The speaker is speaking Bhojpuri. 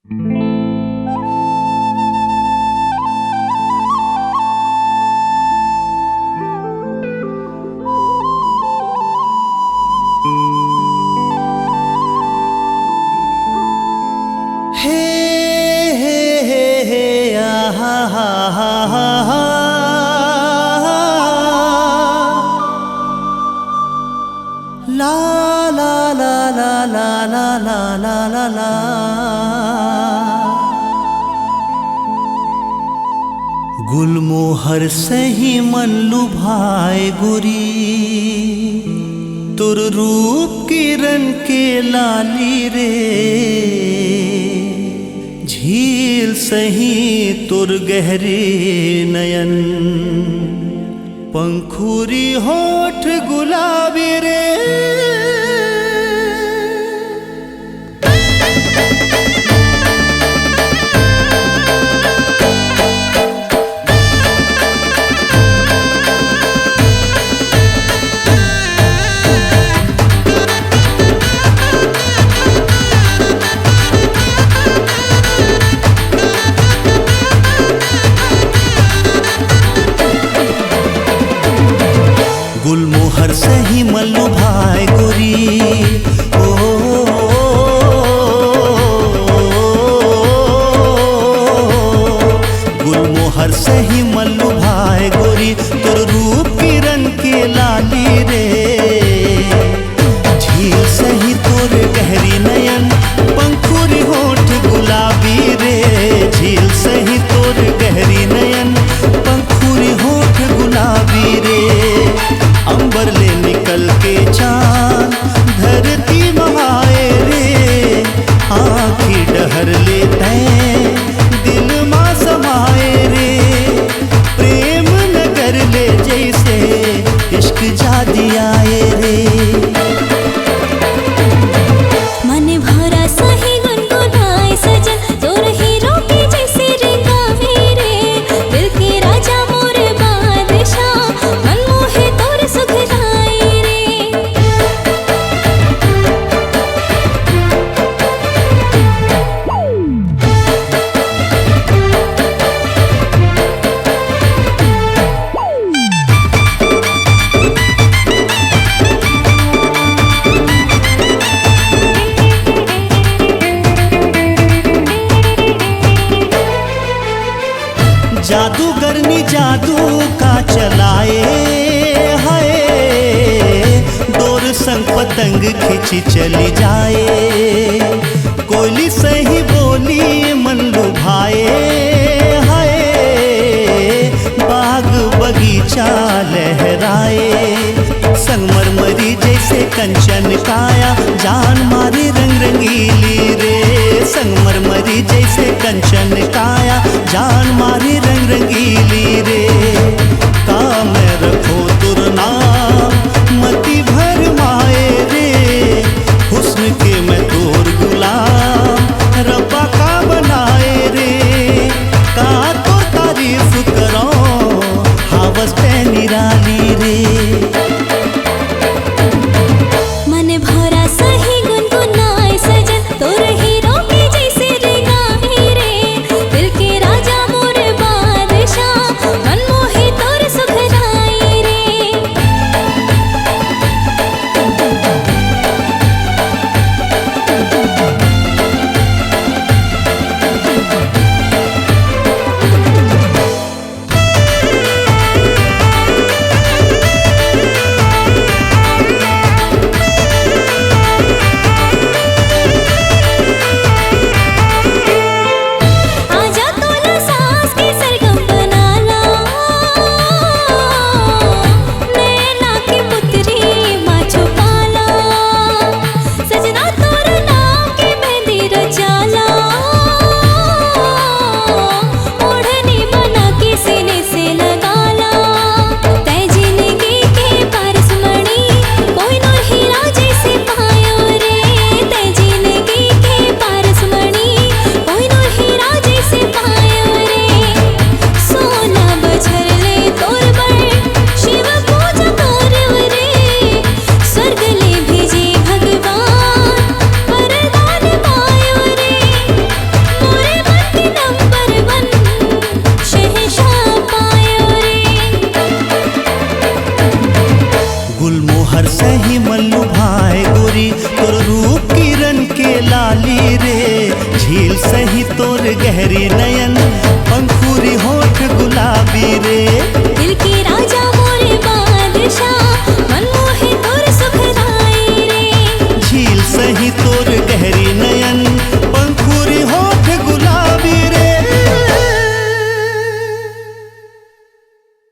ला ला ला ला ला ला ला ला ला ला। गुलमोहर सही मन लुभाए गोरी, तुर रूप किरण के लाली रे। झील सही तुर गहरे नयन, पंखुरी होठ गुलाबी रे। गुलमोहर सही मन लुभाए गोरी, ओ गुलमोहर सही मन लुभाए गोरी, तोर रूप किरण के लाली रे। झील सही तोर गहरी नयन, पंखुरी होठ गुलाबी रे। झील सही तोर गहरी नयन, पंखुरी होठ गुलाबी रे। अंबर ले निकल के चांद धरती महाए रे। आँखी डहर लेते दिल माँ समाए रे। प्रेम नगर ले जैसे इश्क जादी आए रे। मन भरा सही गुनगुनाए सजन, तोर हीरो के जैसे रे गावे रे। दिल के राजा मोर बादशाह, मन मोहे तोर सुखराए रे। जादूगरनी जादू का चलाए है, डोर संग पतंग खिंची चली जाए। कोयली सही बोली मन लुभाए है, बाग बगीचा लहराए। संगमरमरी जैसे कंचन काया, जान मारी रंग रंगीली रे। संगमरमरी जैसे कंचन काया, जान मारी रंग रंगीली रे। काम रखो तुर नाम मती भर माए रे। हुस्न के मैं तोर गुलाम, रब्बा का बनाए रे। का तो तारीफ करो हावस पे निराली रे। मन भरा सही गुनगुनाए सजन, तोर हीरो के जैसे रे गावे रे। दिल के राजा भंवर सही मल्लू भाई गोरी तोर रूप किरण के लाली रे झील सही तोर गहरी नयन